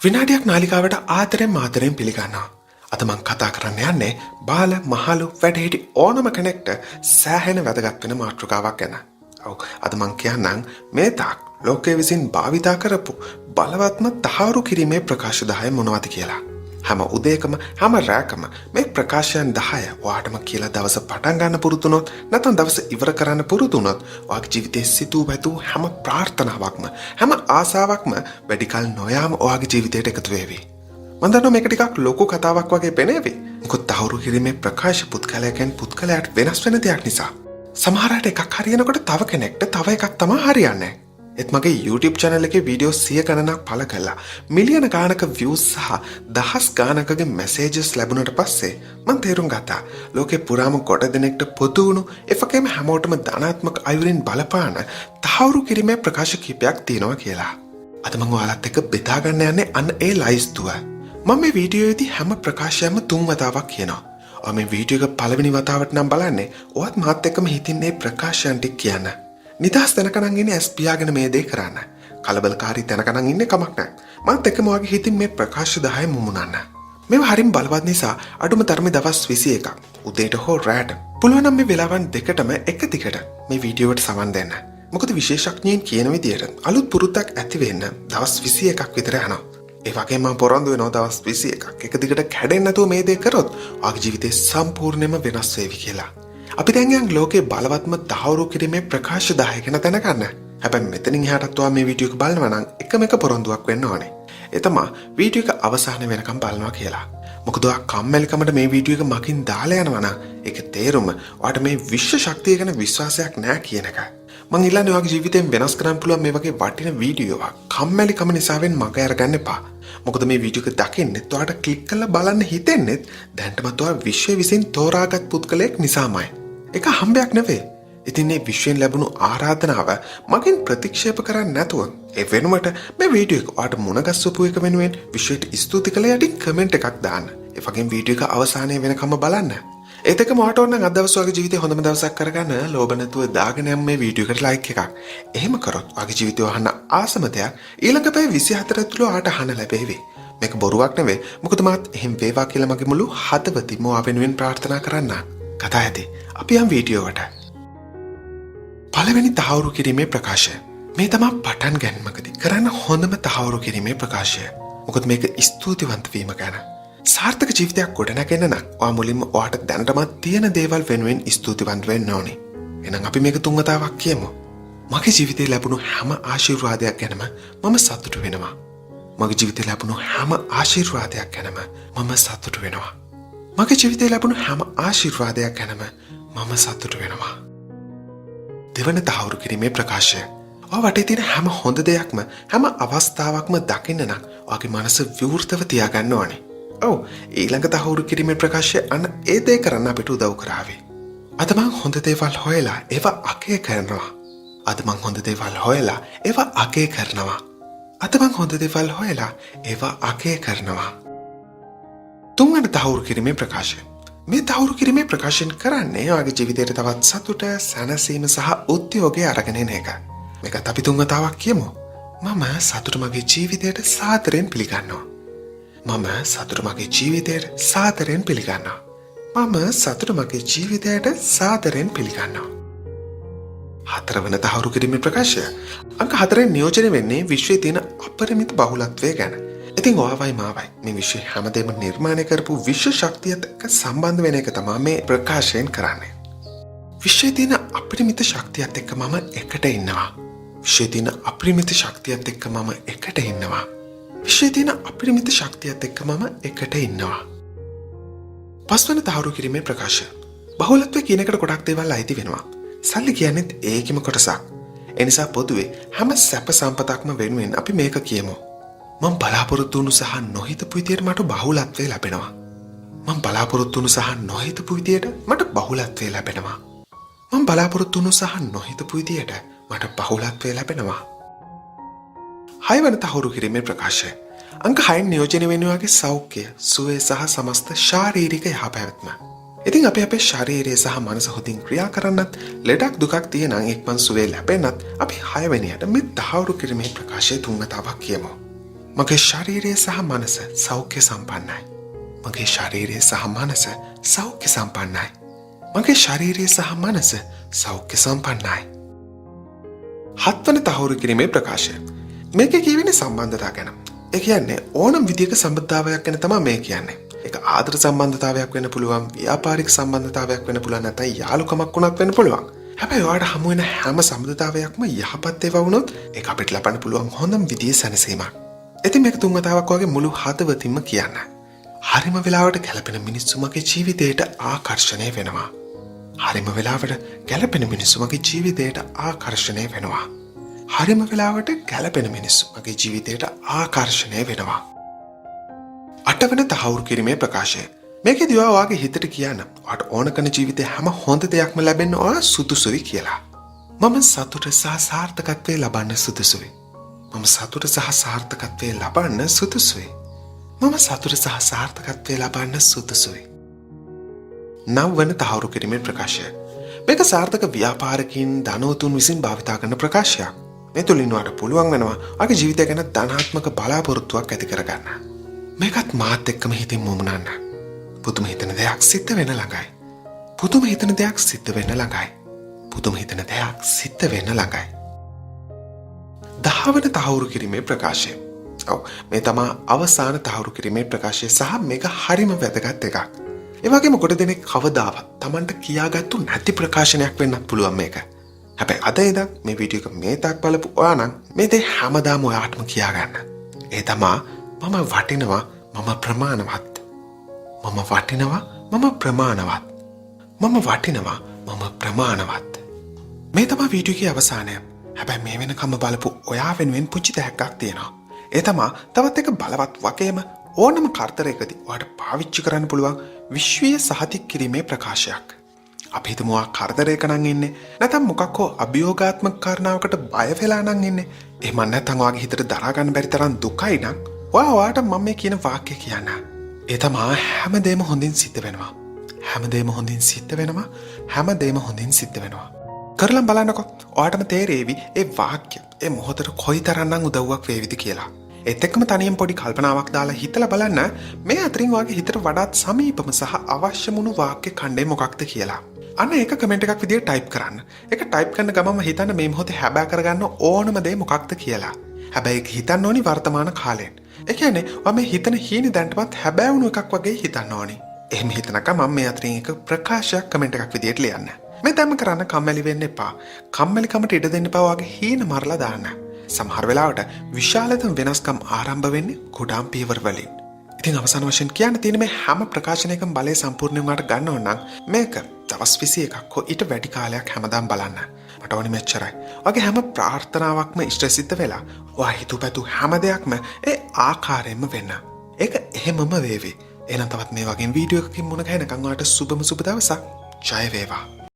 විනාඩියක් නාලිකාවට ආදරෙන් පිළිගන්නවා. අද මං කතා කරන්න යන්නේ බාල මහලු වැඩිහිටි ඕනම කෙනෙක්ට සෑහෙන වැදගත් වෙන මාතෘකාවක් ගැන. අද මං කියන්නම් මේ තාක් ලෝකයේ විසින් භාවිතා කරපු බලවත්ම තහවුරු කිරීමේ ප්‍රකාශ 10 මොනවද කියලා. හැම උදේකම හැම රැකම මේ ප්‍රකාශයන් 10 ඔයාටම කියලා දවස පටන් ගන්න පුරුදු වුණොත් නැත්නම් දවස ඉවර කරන්න පුරුදු වුණොත් ඔයාගේ ජීවිතයේ සිතූ පැතූ හැම ප්‍රාර්ථනාවක්ම හැම ආසාවක්ම වැඩි කල නොයාම ඔයාගේ ජීවිතයට එකතු වෙවි. මම දන්නවා මේක ටිකක් ලොකු කතාවක් වගේ පෙනේවි. මොකද තහවුරු කිරීමේ ප්‍රකාශ පුත්කලයෙන් පුත්කලයට වෙනස් වෙන දෙයක් නිසා. සමහර අයට එකක් හරියනකොට තව කෙනෙක්ට තව එකක් තමයි හරියන්නේ. ඒත් මගේ YouTube channel එකේ වීඩියෝ 100 ගණනක් පළ කළා. මිලියන ගානක views සහ දහස් ගානකගේ messages ලැබුණට පස්සේ මම තේරුම් ගත්තා ලෝකේ පුරාම කොට දෙනෙක්ට පොදු වුණු එෆකේම හැමෝටම ධනාත්මක අයුරින් බලපාන තහවුරු කිරීමේ ප්‍රකාශ කීපයක් තියෙනවා කියලා. අද මම ඔයාලත් එක්ක බෙදා ගන්න යන්නේ අන්න ඒ ලයිස්තුව. මම මේ වීඩියෝයේදී හැම ප්‍රකාශයක්ම 3 වතාවක් කියනවා. ඔය මේ වීඩියෝ එක පළවෙනි වතාවට නම් බලන්නේ ඔයත් මාත් එක්කම හිතින් මේ ප්‍රකාශයන් ටික කියන්න. නිදහස් තැනකනම් ඉන්නේ ඇස් පියාගෙන මේ දේ කරන්න. කලබලකාරී තැනකනම් ඉන්නේ කමක් නැහැ. මාත් එක්කම ඔයගේ හිතින් මේ ප්‍රකාශ 10 මුමුණන්න. මේවා හරිම බලවත් නිසා අඩුම තරමේ දවස් 21ක් උදේට හෝ රාට පුළුවන් නම් මේ වෙලාවන් දෙකටම එක දිගට මේ වීඩියෝවට සවන් දෙන්න. මොකද විශේෂඥයින් කියන විදියට අලුත් පුරුද්දක් ඇති වෙන්න දවස් 21ක් විතර යනවා. ඒ වගේම මම පොරොන්දු වෙනවා දවස් 21ක් එක දිගට කැඩෙන්නේ නැතුව මේ දේ කරොත් ඔයාගේ ජීවිතේ සම්පූර්ණයෙන්ම වෙනස් වෙවි කියලා. අපි දැන් යන් ලෝකේ බලවත්ම තහවුරු කිරීමේ ප්‍රකාශ 10 ගැන දැනගන්න. හැබැයි මෙතනින් එහාටත් ඔයා මේ වීඩියෝ එක බලනවා නම් එකම එක පොරොන්දුවක් වෙන්න ඕනේ. ඒ තමයි වීඩියෝ එක අවසාන වෙනකම් බලනවා කියලා. මොකද ඔයා කම්මැලිකමට මේ වීඩියෝ එක මකින් දාලා යනවා නම් ඒකේ තේරුම ඔයාට මේ විශ්ව ශක්තිය ගැන විශ්වාසයක් නැහැ කියන එක. මං ඉල්ලන්නේ ඔයාගේ ජීවිතයෙන් වෙනස් කරන්න පුළුවන් මේ වගේ වටින වීඩියෝවක් කම්මැලිකම නිසාවෙන් මග අරගන්න එපා. මොකද මේ වීඩියෝ එක දකින්නෙත් ඔයාට ක්ලික් කරලා බලන්න හිතෙන්නෙත් දැන්ටමත් ඔයා විශ්වය විසින් තෝරාගත් පුද්ගලයෙක් නිසාමයි. ඒක හම්බයක් නෙවෙයි. ඉතින් මේ විශ්වයෙන් ලැබුණු ආරාධනාව මගෙන් ප්‍රතික්ෂේප කරන්නේ නැතුව ඒ වෙනුවට මේ වීඩියෝ එක ඔයාට මුණගස්සපු එක වෙනුවෙන් විශ්වයට ස්තුති කළ යටින් කමෙන්ට් එකක් දාන්න. ඒ වගේම වීඩියෝ එක අවසානයේ වෙනකම් බලන්න. ඒත් එක්කම ඔයාට ඕන නම් අද දවස් වගේ ජීවිතේ හොඳම දවසක් කරගන්න ලෝභ නැතුව දාගෙන යන්න මේ වීඩියෝ එකට ලයික් එකක්. එහෙම කරොත් ඔයාගේ ජීවිතේ වහන්න ආසම දෙයක් ඊළඟ පැය 24 තුළ ඔයාට අහන්න ලැබෙවි. මේක බොරුවක් නෙවෙයි. මොකද මාත් එහෙම වේවා කියලා මගේ මුළු හදවතින්ම ඔයා වෙනුවෙන් ප්‍රාර්ථනා කරන්නම්. කතා ඇති. අපි යම් වීඩියෝවට. පළවෙනි තහවුරු කිරීමේ ප්‍රකාශය. මේ තමයි පටන් ගැනීමකදී කරන්න හොඳම තහවුරු කිරීමේ ප්‍රකාශය. මොකද මේක ස්තුතිවන්ත වීම ගැන. සාර්ථක ජීවිතයක් ගොඩනගන්න නම් ඔයා මුලින්ම ඔයාට දැනටමත් තියෙන දේවල් වෙනුවෙන් ස්තුතිවන්ත වෙන්න ඕනේ. එහෙනම් අපි මේක 3 වතාවක් කියමු. මගේ ජීවිතේ ලැබුණු හැම ආශිර්වාදයක් ගැනම මම සතුටු වෙනවා. මගේ ජීවිතේ ලැබුණු හැම ආශිර්වාදයක් ගැනම මම සතුටු වෙනවා. මගේ ජීවිතේ ලැබුණු හැම ආශිර්වාදයක් ගැනම මම සතුටු වෙනවා. දෙවන තහවුරු කිරීමේ ප්‍රකාශය. ඔය වටේ තියෙන හැම හොඳ දෙයක්ම හැම අවස්ථාවක්ම දකින්න නම් ඔයාගේ මනස විවෘතව තියාගන්න ඕනේ. ඊළඟ තහවුරු කිරීමේ ප්‍රකාශය අන්න ඒ දේ කරන්න අපිට උදව් කරાવી. අද මං හොඳ දේවල් හොයලා ඒවා අගය කරනවා. අද මං හොඳ දේවල් හොයලා ඒවා අගය කරනවා. අද මං හොඳ දේවල් හොයලා ඒවා අගය කරනවා. තුන්වන තහවුරු කිරීමේ ප්‍රකාශය. මේ තහවුරු කිරීමේ ප්‍රකාශන කරන්නේ ඔයාගේ ජීවිතයට තවත් සතුට, සැනසීම සහ උද්‍යෝගය අරගෙන එන එක. මේකත් අපි 3 වතාවක් කියමු. මම සතුට මගේ ජීවිතයට සාදරයෙන් පිළිගන්නවා. මම සතුට මගේ ජීවිතයට සාදරයෙන් පිළිගන්නවා. මම සතුට මගේ ජීවිතයට සාදරයෙන් පිළිගන්නවා. හතරවන තහවුරු කිරීමේ ප්‍රකාශය. අංක 4 නියෝජනය වෙන්නේ විශ්වයේ තියෙන අපරිමිත බහුලත්වය ගැන. ඉතින් ඔයාවයි මාවයි මේ විශ්වය හැමදේම නිර්මාණය කරපු විශ්ව ශක්තියත් එක්ක සම්බන්ධ වෙන එක තමයි මේ ප්‍රකාශයෙන් කරන්නේ. විශ්වයේ තියෙන අපරිමිත ශක්තියත් එක්ක මම එකට ඉන්නවා. විශ්වයේ තියෙන අපරිමිත ශක්තියත් එක්ක මම එකට ඉන්නවා. විශ්වයේ තියෙන අපරිමිත ශක්තියත් එක්ක මම එකට ඉන්නවා. පස්වන තහවුරු කිරීමේ ප්‍රකාශය. බහුලත්වය කියන එකට ගොඩක් දේවල් අයිති වෙනවා. සල්ලි කියන්නේත් ඒකෙම කොටසක්. ඒ නිසා පොදුවේ හැම සැප සම්පතක්ම වෙනුවෙන් අපි මේක කියමු. මම බලාපොරොත්තු වුණු සහ නොහිතපු විදියට මට බහුලත්වය ලැබෙනවා. මම බලාපොරොත්තු වුණු සහ නොහිතපු විදියට මට බහුලත්වය ලැබෙනවා. මම බලාපොරොත්තු වුණු සහ නොහිතපු විදියට මට බහුලත්වය ලැබෙනවා. 6 වන තහවුරු කිරීමේ ප්‍රකාශය. අංක 6 නියෝජනය වෙන්නේ ඔයාගේ සෞඛ්‍ය, සුවය සහ සමස්ත ශාරීරික යහපැවැත්ම. ඉතින් අපි අපේ ශරීරය සහ මනස හොඳින් ක්‍රියා කරන්නත් ලෙඩක් දුකක් තියෙනම් ඉක්මන් සුවය ලැබෙන්නත් අපි 6 වෙනියට මේ තහවුරු කිරීමේ ප්‍රකාශය 3 වතාවක් කියමු. මගේ ශරීරය සහ මනස සෞඛ්‍ය සම්පන්නයි. මගේ ශරීරය සහ මනස සෞඛ්‍ය සම්පන්නයි. මගේ ශරීරය සහ මනස සෞඛ්‍ය සම්පන්නයි. හත්වන තහවුරු කිරීමේ ප්‍රකාශය. මේකේ කියවෙන්නේ සම්බන්ධතාව ගැන. ඒ කියන්නේ ඕනම විදියක සම්බන්ධතාවයක් ගැන තමයි මේ කියන්නේ. ඒක ආදර සම්බන්ධතාවයක් වෙන්න පුළුවන්, ව්‍යාපාරික සම්බන්ධතාවයක් වෙන්න පුළුවන්, නැත්නම් යාළුකමක් වුණත් වෙන්න පුළුවන්. හැබැයි ඔයාලට හමු වෙන හැම සම්බන්ධතාවයක්ම යහපත් ඒවා වුණොත් ඒක අපිට ලබන්න පුළුවන් හොඳම විදියේ සැනසීමක්. ඉතින් මේක තුන් වතාවක් වගේ මුළු හදවතින්ම කියන්න. හරිම වෙලාවට ගැලපෙන මිනිස්සු මගේ ජීවිතයට ආකර්ෂණය වෙනවා. හරිම වෙලාවට ගැලපෙන මිනිස්සු මගේ ජීවිතයට ආකර්ෂණය වෙනවා. හරිම වෙලාවට ගැලපෙන මිනිස්සු මගේ ජීවිතයට ආකර්ෂණය වෙනවා. අටවන තහවුරු කිරීමේ ප්‍රකාශය. මේකෙදී ඔයාගේ හිතට කියන්න ඔයාට ඕන කරන ජීවිතේ හැම හොඳ දෙයක්ම ලැබෙන්න ඔයා සුදුසුයි කියලා. මම සතුට සහ සාර්ථකත්වයේ ලබන්න සුදුසුයි. මම සතුට සහ සාර්ථකත්වයේ ලබන්න සුදුසුයි. මම සතුට සහ සාර්ථකත්වයේ ලබන්න සුදුසුයි. නවවන තහවුරු කිරීමේ ප්‍රකාශය. මේක සාර්ථක ව්‍යාපාරිකයින් ධනවතුන් විසින් භාවිතා කරන ප්‍රකාශයක්. මේ තුලින් ඔයාට පුළුවන් වෙනවා ඔයාගේ ජීවිතය ගැන ධනාත්මක බලාපොරොත්තුවක් ඇති කරගන්න. මේකත් මාත් එක්කම හිතින් මුමුණන්න. පුදුම හිතන දෙයක් සිද්ධ වෙන ළඟයි. පුදුම හිතන දෙයක් සිද්ධ වෙන්න ළඟයි. පුදුම හිතන දෙයක් සිද්ධ වෙන්න ළඟයි. දහවන තහවුරු කිරීමේ ප්‍රකාශය. ඔව් මේ තමයි අවසාන තහවුරු කිරීමේ ප්‍රකාශය සහ මේක හරිම වැදගත් එකක්. ඒ වගේම කොට දෙනෙක් කවදාවත් Tamanට කියාගත්තු නැති ප්‍රකාශනයක් වෙන්නත් පුළුවන් මේක. හැබැයි අද ඉඳන් මේ වීඩියෝ එක මේ තාක් බලපු ඔයා නම් මේ දේ හැමදාම ඔයාටම කියාගන්න. ඒ තමයි මම වටිනවා මම ප්‍රමාණවත්. මම වටිනවා මම ප්‍රමාණවත්. මම වටිනවා මම ප්‍රමාණවත්. මේ තමයි වීඩියෝ එකේ අවසානය. හැබැයි මේ වෙනකම් බලපු ඔයා වෙනුවෙන් පුංචි තැක්කක් තියෙනවා. ඒ තමයි තවත් එක බලවත් වගේම ඕනම කරදරයකදී ඔයාට පාවිච්චි කරන්න පුළුවන් විශ්වීය සහතික කිරීමේ ප්‍රකාශයක්. අපි හිතමු ඔයා කරදරයක නම් ඉන්නේ. නැත්නම් මොකක් හෝ අභියෝගාත්මක කාරණාවකට බය වෙලා නම් ඉන්නේ. එහෙම නැත්නම් ඔයාගේ හිතට දරා ගන්න බැරි තරම් දුකයි නම් ඔයාට මම මේ කියන වාක්‍ය කියන්න. ඒ තමයි හැමදේම හොඳින් සිද්ධ වෙනවා. හැමදේම හොඳින් සිද්ධ වෙනවා. හැමදේම හොඳින් සිද්ධ වෙනවා. කරලා බලන්නකෝ. ඔයාටම තේරෙවි ඒ වාක්‍ය ඒ මොහොතට කොයිතරම්නම් උදව්වක් වේවිද කියලා. ඒත් එක්කම තනියෙන් පොඩි කල්පනාවක් දාලා හිතලා බලන්න මේ අතරින් ඔයාගේ හිතට වඩාත් සමීපම සහ අවශ්‍ය වුණු වාක්‍ය ඛණ්ඩය මොකක්ද කියලා. අන්න ඒක කමෙන්ට් එකක් විදියට ටයිප් කරන්න. ඒක ටයිප් කරන ගමන්ම හිතන්න මේ මොහොතේ හැබෑ කරගන්න ඕනම දේ මොකක්ද කියලා. හැබැයි ඒක හිතන්න ඕනි වර්තමාන කාලෙන්. ඒ කියන්නේ ඔයා මේ හිතන හීනි දැන්ටමත් හැබෑ වුණු එකක් වගේ හිතන්න ඕනි. එහෙම හිතනකම් මම මේ අතරින් එක ප්‍රකාශයක් කමෙන්ට් එකක් විදියට ලියන්න. මේ දැම්ම කරන්න කම්මැලි වෙන්න එපා. කම්මැලිකමට ඉඩ දෙන්න එපා. ඔයාගේ හීන මරලා දාන්න. සමහර වෙලාවට විශාලතම වෙනස්කම් ආරම්භ වෙන්නේ කුඩාම් පියවර වලින්. ඉතින් අවසාන වශයෙන් කියන්න තියෙන මේ හැම ප්‍රකාශනයකම බලය සම්පූර්ණයෙන් වාට ගන්න ඕන නම් මේක දවස් 21ක් හෝ ඊට වැඩි කාලයක් හැමදාම බලන්න. මට ඕනි මෙච්චරයි. ඔයාගේ හැම ප්‍රාර්ථනාවක්ම ඉෂ්ට සිද්ධ වෙලා ඔයා හිතුවපැතු හැම දෙයක්ම ඒ ආකාරයෙන්ම වෙන්න. ඒක එහෙමම වේවි. එහෙනම් තවත් මේ වගේ වීඩියෝ එකකින් මුණ ගැහෙනකම් ඔයාට සුබම සුබ දවසක්. ජය වේවා.